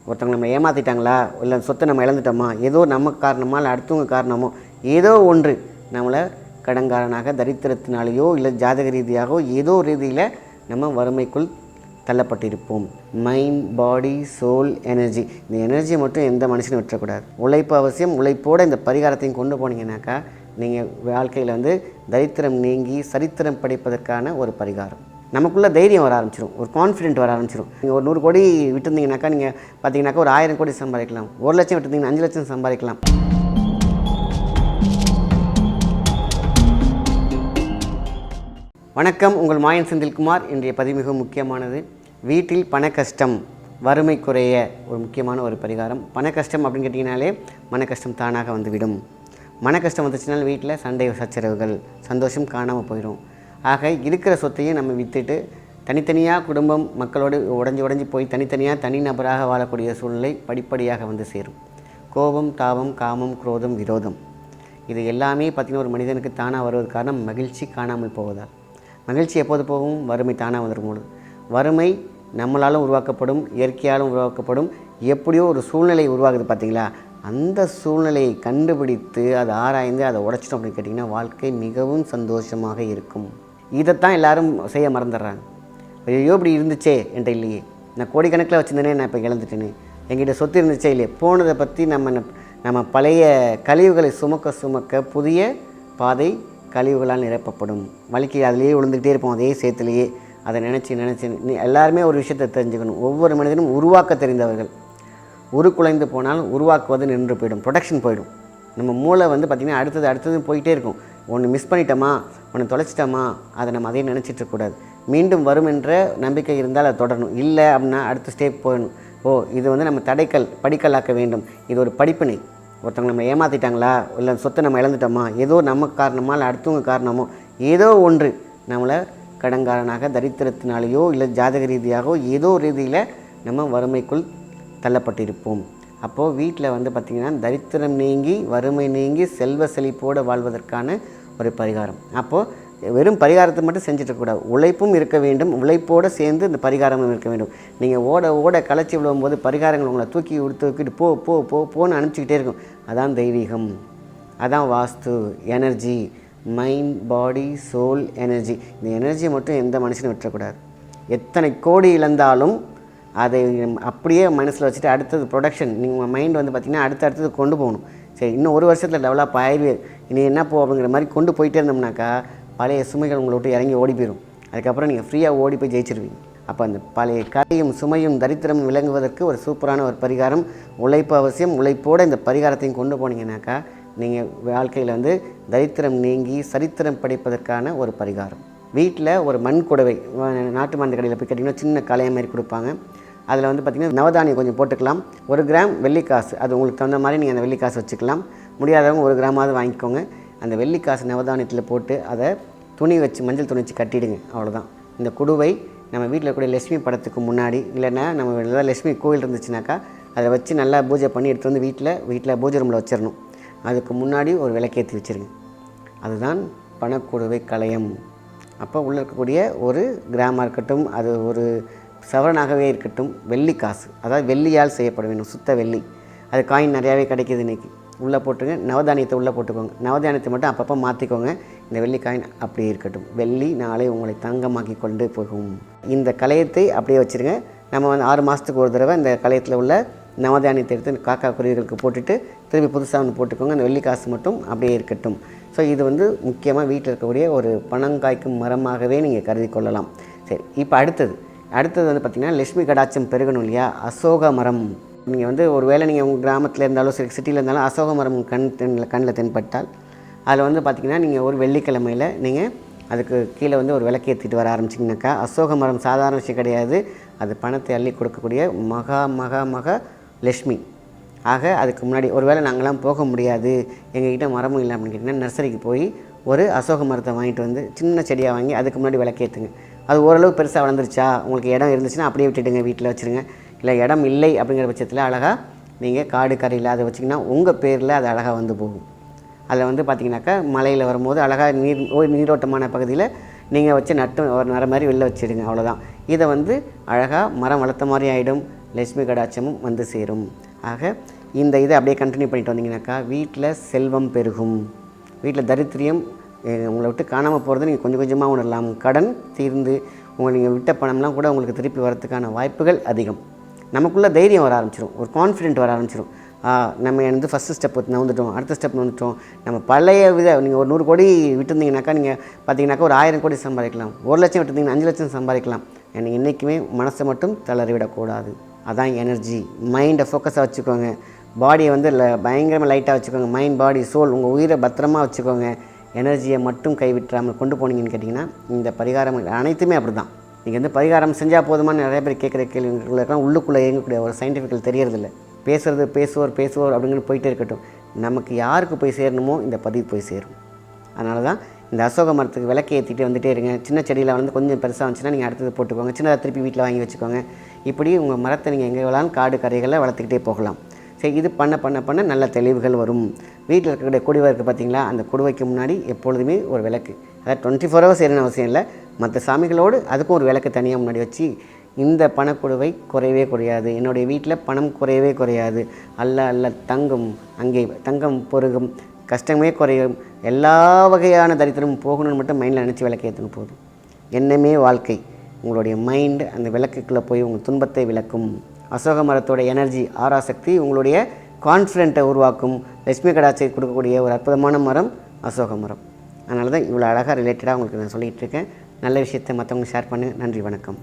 ஒருத்தவங்க நம்ம ஏமாற்றிட்டாங்களா, இல்லை சொத்தை நம்ம இழந்துட்டோமா, ஏதோ நமக்கு காரணமா இல்லை அடுத்தவங்க காரணமோ ஏதோ ஒன்று நம்மளை கடன்காரனாக தரித்திரத்தினாலேயோ இல்லை ஜாதக ரீதியாகவோ ஏதோ ரீதியில் நம்ம வறுமைக்குள் தள்ளப்பட்டிருப்போம். மைண்ட், பாடி, சோல், எனர்ஜி, இந்த எனர்ஜியை மட்டும் எந்த மனுஷனும் விட்டுறக்கூடாது. உழைப்பு அவசியம். உழைப்போடு இந்த பரிகாரத்தையும் கொண்டு போனீங்கன்னாக்கா நீங்கள் வாழ்க்கையில் தரித்திரம் நீங்கி சரித்திரம் படைப்பதற்கான ஒரு பரிகாரம். நமக்குள்ளே தைரியம் வர ஆரம்பிச்சிடும், ஒரு கான்ஃபிடென்ட் வர ஆரம்பிச்சிடும். நீங்கள் ஒரு 100 கோடி விட்டுருந்தீங்கன்னாக்கா நீங்கள் பார்த்தீங்கன்னாக்கா ஒரு 1000 கோடி சம்பாதிக்கலாம். 1 லட்சம் விட்டுருந்தீங்கன்னா 5 லட்சம் சம்பாதிக்கலாம். வணக்கம், உங்கள் மாயன் செந்தில்குமார். இன்றைய பதிவு மிகவும் முக்கியமானது. வீட்டில் பண கஷ்டம், வறுமை குறைய ஒரு முக்கியமான ஒரு பரிகாரம். பண கஷ்டம் அப்படின்னு கேட்டிங்கனாலே மன கஷ்டம் தானாக வந்துவிடும். மன கஷ்டம் வந்துச்சுனாலும் வீட்டில் சண்டை சச்சரவுகள், சந்தோஷம் காணாமல் போயிடும். ஆக இருக்கிற சொத்தையும் நம்ம விற்றுட்டு தனித்தனியாக குடும்பம் மக்களோடு உடஞ்சி போய் தனித்தனியாக தனிநபராக வாழக்கூடிய சூழ்நிலை படிப்படியாக சேரும். கோபம், தாபம், காமம், குரோதம், விரோதம், இது எல்லாமே பார்த்திங்கன்னா ஒரு மனிதனுக்கு தானாக வருவதற்கு காரணம் மகிழ்ச்சி காணாமல் போவதால். மகிழ்ச்சி எப்போது போகும்? வறுமை தானாக வந்துருக்கும். வறுமை நம்மளாலும் உருவாக்கப்படும், இயற்கையாலும் உருவாக்கப்படும். எப்படியோ ஒரு சூழ்நிலை உருவாகுது பார்த்திங்களா, அந்த சூழ்நிலையை கண்டுபிடித்து அதை ஆராய்ந்து அதை உடைச்சிட்டோம் அப்படின்னு கேட்டிங்கன்னா வாழ்க்கை மிகவும் சந்தோஷமாக இருக்கும். இதைத்தான் எல்லோரும் செய்ய மறந்துடுறாங்க. ஐயோ இப்படி இருந்துச்சே என்கிட்ட இல்லையே, நான் கோடிக்கணக்கில் வச்சுருந்தேனே, நான் இப்போ இழந்துட்டேனே, என்கிட்ட சொத்து இருந்துச்சே இல்லையே, போனதை பற்றி நம்ம பழைய கழிவுகளை சுமக்க புதிய பாதை கழிவுகளால் நிரப்பப்படும். வலிக்கு அதிலேயே விழுந்துக்கிட்டே இருப்போம், அதே சேத்துலேயே. அதை நினச்சி எல்லாருமே ஒரு விஷயத்தை தெரிஞ்சுக்கணும். ஒவ்வொரு மனிதனும் உருவாக்க தெரிந்தவர்கள். உருக்குலைந்து போனாலும் உருவாக்குவது நின்று போயிடும், ப்ரொடக்ஷன் போயிடும். நம்ம மூளை பார்த்திங்கன்னா அடுத்தது போயிட்டே இருக்கும். ஒன்று மிஸ் பண்ணிட்டோமா, ஒன்று தொலைச்சிட்டோமா, அதை நம்ம அதையும் நினச்சிட்ருக்கூடாது. மீண்டும் வரும் என்ற நம்பிக்கை இருந்தால் அதை தொடரணும். இல்லை அப்படின்னா அடுத்த ஸ்டெப் போயிடணும். இது நம்ம படிக்கல்லாக்க வேண்டும். இது ஒரு படிப்பினை. ஒருத்தவங்க நம்ம ஏமாற்றிட்டாங்களா, இல்லை சொத்தை நம்ம இழந்துட்டோமா, ஏதோ நமக்கு காரணமா இல்லை அடுத்தவங்க காரணமோ ஏதோ ஒன்று நம்மளை கடன்காரனாக தரித்திரத்தினாலேயோ இல்லை ஜாதக ரீதியாகவோ ஏதோ ரீதியில் நம்ம வறுமைக்குள் தள்ளப்பட்டிருப்போம். அப்போது வீட்டில் பார்த்திங்கன்னா தரித்திரம் நீங்கி வறுமை நீங்கி செல்வ செழிப்போடு வாழ்வதற்கான ஒரு பரிகாரம். அப்போது வெறும் பரிகாரத்தை மட்டும் செஞ்சிடக்கூடாது, உழைப்பும் இருக்க வேண்டும். உழைப்போடு சேர்ந்து இந்த பரிகாரமும் இருக்க வேண்டும். நீங்கள் ஓட களைச்சி விழும்போது பரிகாரங்கள் உங்களை தூக்கிட்டு போன்னு அனுப்பிச்சிக்கிட்டே இருக்கும். அதான் தெய்வீகம், அதான் வாஸ்து, எனர்ஜி, மைண்ட், பாடி, சோல், எனர்ஜி. இந்த எனர்ஜியை மட்டும் எந்த மனுஷனும் விட்டுறக்கூடாது. எத்தனை கோடி இழந்தாலும் அதை அப்படியே மனசில் வச்சுட்டு அடுத்தது ப்ரொடக்ஷன். நீங்கள் மைண்ட் பார்த்திங்கன்னா அடுத்தது கொண்டு போகணும். சரி, இன்னும் 1 வருஷத்தில் டெவலப் ஆயிடுவேன், இனி என்ன அப்படிங்கிற மாதிரி கொண்டு போயிட்டே இருந்தோம்னாக்கா பழைய சுமைகள் உங்களை விட்டு இறங்கி ஓடி போயிடும். அதுக்கப்புறம் நீங்கள் ஃப்ரீயாக ஓடி போய் ஜெயிச்சிருவீங்க. அப்போ அந்த பழைய கலையும் சுமையும் தரித்திரம் விளங்குவதற்கு ஒரு சூப்பரான ஒரு பரிகாரம். உழைப்பு அவசியம். உழைப்போடு இந்த பரிகாரத்தையும் கொண்டு போனீங்கன்னாக்கா நீங்கள் வாழ்க்கையில் தரித்திரம் நீங்கி சரித்திரம் படைப்பதற்கான ஒரு பரிகாரம். வீட்டில் ஒரு மண் குடவை, நாட்டு மருந்து கடையில் போய் கேட்டிங்கன்னா சின்ன கலைய மாதிரி கொடுப்பாங்க. அதில் பார்த்திங்கன்னா நவதானியம் கொஞ்சம் போட்டுக்கலாம். 1 கிராம் வெள்ளிக்காசு, அது உங்களுக்கு தகுந்த மாதிரி நீங்கள் அந்த வெள்ளிக்காசு வச்சுக்கலாம். முடியாதவங்க 1 கிராமாவது வாங்கிக்கோங்க. அந்த வெள்ளிக்காசு நவதானியத்தில் போட்டு அதை துணி வச்சு மஞ்சள் துணி வச்சு கட்டிடுங்க. அவ்வளோதான். இந்த குடுவை நம்ம வீட்டில் இருக்கக்கூடிய லட்சுமி படத்துக்கு முன்னாடி, இல்லைன்னா நம்ம ஏதாவது லட்சுமி கோவில் இருந்துச்சுனாக்கா அதை வச்சு நல்லா பூஜை பண்ணி எடுத்து வீட்டில் பூஜை ரூமில் வச்சிடணும். அதுக்கு முன்னாடி ஒரு விளக்கேற்றி வச்சுருங்க. அதுதான் பணக்குடுவை கலையம். அப்போ உள்ளே இருக்கக்கூடிய 1 கிராமாக இருக்கட்டும், அது ஒரு சவரனாகவே இருக்கட்டும், வெள்ளிக்காசு, அதாவது வெள்ளியால் செய்யப்பட வேண்டும், சுத்த வெள்ளி. அது காயின் நிறையாவே கிடைக்கிது இன்றைக்கி. உள்ளே போட்டுங்க. நவதானியத்தை உள்ளே போட்டுக்கோங்க. நவதானியத்தை மட்டும் அப்பப்போ மாற்றிக்கோங்க. இந்த வெள்ளி காயின் அப்படியே இருக்கட்டும். வெள்ளி நாளை உங்களை தங்கமாக்கி கொண்டு போகும். இந்த கலையத்தை அப்படியே வச்சுருங்க. நம்ம 6 மாதத்துக்கு ஒரு தடவை இந்த கலையத்தில் உள்ள நவதானியத்தை எடுத்து காக்கா குருவிகளுக்கு போட்டுட்டு திருப்பி புதுசாக ஒன்று போட்டுக்கோங்க. அந்த வெள்ளிக்காசு மட்டும் அப்படியே இருக்கட்டும். ஸோ இது முக்கியமாக வீட்டில் இருக்கக்கூடிய ஒரு பணம் காய்க்கும் மரமாகவே நீங்கள் கருதி கொள்ளலாம். சரி, இப்போ அடுத்தது பார்த்திங்கன்னா லட்சுமி கடாட்சம் பெருகணும் இல்லையா, அசோக மரம். நீங்கள் ஒரு வேளை நீங்கள் உங்கள் கிராமத்தில் இருந்தாலும் சரி, சிட்டியில் இருந்தாலும் அசோக மரம் கண்ணில் தென்பட்டால் அதில் பார்த்திங்கன்னா நீங்கள் ஒரு வெள்ளிக்கிழமையில் நீங்கள் அதுக்கு கீழே ஒரு விளக்கேற்றிட்டு வர ஆரம்பிச்சிங்கனாக்கா, அசோக மரம் சாதாரண விஷயம் கிடையாது. அது பணத்தை அள்ளி கொடுக்கக்கூடிய மகா லட்சுமி. ஆக அதுக்கு முன்னாடி ஒரு வேளை நாங்களாம் போக முடியாது, எங்ககிட்ட மரமும் இல்லை அப்படின்னு கேட்டிங்கன்னா நர்சரிக்கு போய் ஒரு அசோக மரத்தை வாங்கிட்டு சின்ன செடியாக வாங்கி அதுக்கு முன்னாடி விளக்கேற்றுங்க. அது ஓரளவு பெருசாக வளர்ந்துருச்சா, உங்களுக்கு இடம் இருந்துச்சுன்னா அப்படியே விட்டுடுங்க, வீட்டில் வச்சுருங்க. இல்லை இடம் இல்லை அப்படிங்கிற பட்சத்தில் அழகாக நீங்கள் காடு கரையில் அதை வச்சிங்கன்னா உங்கள் பேரில் அது அழகாக போகும். அதில் பார்த்திங்கனாக்கா மலையில் வரும்போது அழகாக நீரோட்டமான பகுதியில் நீங்கள் வச்சு நட்டு ஒரு நர மாதிரி வெளில வச்சுடுங்க. அவ்வளோதான். இதை அழகாக மரம் வளர்த்த மாதிரி ஆகிடும். லட்சுமி கடாட்சமும் வந்து சேரும். ஆக இந்த இதை அப்படியே கண்டினியூ பண்ணிட்டு வந்தீங்கன்னாக்கா வீட்டில் செல்வம் பெருகும், வீட்டில் தரித்திரியம் உங்களை விட்டு காணாமல் போகிறது நீங்கள் கொஞ்சம் கொஞ்சமாக உணரலாம். கடன் தீர்ந்து நீங்கள் விட்ட பணம்லாம் கூட உங்களுக்கு திருப்பி வரதுக்கான வாய்ப்புகள் அதிகம். நமக்குள்ளே தைரியம் வர ஆரம்பிச்சிடும், ஒரு கான்ஃபிடென்ட் வர ஆரம்பிச்சிடும். நம்ம ஃபஸ்ட்டு ஸ்டெப் வந்துட்டோம், அடுத்த ஸ்டெப் வந்துட்டோம். நம்ம பழைய நீங்கள் ஒரு 100 கோடி விட்டுருந்தீங்கனாக்கா நீங்கள் பார்த்தீங்கன்னாக்கா ஒரு 1000 கோடி சம்பாதிக்கலாம். 1 லட்சம் விட்டுருந்தீங்கன்னா 5 லட்சம் சம்பாதிக்கலாம். எனக்கு என்றைக்குமே மனசை மட்டும் தளரவிடக்கூடாது. அதான் எனர்ஜி. மைண்டை ஃபோக்கஸாக வச்சுக்கோங்க. பாடியை பயங்கரமாக லைட்டாக வச்சுக்கோங்க. மைண்ட், பாடி, சோல், உங்கள் உயிரை பத்திரமா வச்சுக்கோங்க. எனர்ஜியை மட்டும் கைவிட்டுறாமல் கொண்டு போனீங்கன்னு கேட்டிங்கன்னா இந்த பரிகாரம் அனைத்துமே அப்படி தான். நீங்கள் பரிகாரம் செஞ்சால் போதுமான்னு நிறைய பேர் கேட்குற கேள்விகளுக்கெல்லாம் உள்ளுக்குள்ளே இயங்கக்கூடிய ஒரு சயின்டிஃபிக்கல் தெரியறதில்ல. பேசுவோர் அப்படிங்கிற போயிட்டே இருக்கட்டும். நமக்கு யாருக்கு போய் சேரணுமோ இந்த பதிவு போய் சேரும். அதனால தான் இந்த அசோக மரத்துக்கு விளக்கு ஏற்றிட்டு வந்துகிட்டே இருங்க. சின்ன செடியில் கொஞ்சம் பெருசாக வந்துச்சுன்னா நீங்கள் அடுத்தது போட்டுக்கோங்க. சின்னதாக திருப்பி வீட்டில் வாங்கி வச்சுக்கோங்க. இப்படி உங்கள் மரத்தை நீங்கள் எங்கே வேணாலும் காடு கரைகளில் வளர்த்துக்கிட்டே போகலாம். சரி, இது பண்ண நல்ல தெளிவுகள் வரும். வீட்டில் இருக்கக்கூடிய குடுவை இருக்குது பார்த்தீங்களா, அந்த குடுவைக்கு முன்னாடி எப்பொழுதுமே ஒரு விளக்கு, அதாவது 24 ஹவர்ஸ் செய்யணும்னு அவசியம் இல்லை. மற்ற சாமிகளோடு அதுக்கும் ஒரு விளக்கு தனியாக முன்னாடி வச்சு இந்த பணக்குடுவை குறையவே குறையாது, என்னுடைய வீட்டில் பணம் குறையவே குறையாது, அல்ல தங்கும், அங்கே தங்கம் பொருகும், கஷ்டமே குறையும், எல்லா வகையான தரித்திரமும் போகணும்னு மட்டும் மைண்டில் நினச்சி விளக்கு ஏற்றுங்க போதும். எண்ணமே வாழ்க்கை. உங்களுடைய மைண்டு அந்த விளக்குக்குள்ளே போய் உங்கள் துன்பத்தை விளக்கும். அசோக மரத்தோட எனர்ஜி, ஆராசக்தி உங்களுடைய கான்ஃபிடென்ட்டை உருவாக்கும். லட்சுமி கடாட்சியை கொடுக்கக்கூடிய ஒரு அற்புதமான மரம் அசோக மரம். அதனால தான் இவ்வளோ அழகாக ரிலேட்டடாக உங்களுக்கு நான் சொல்லிகிட்டு இருக்கேன். நல்ல விஷயத்தை மற்றவங்க ஷேர் பண்ணுங்கள். நன்றி, வணக்கம்.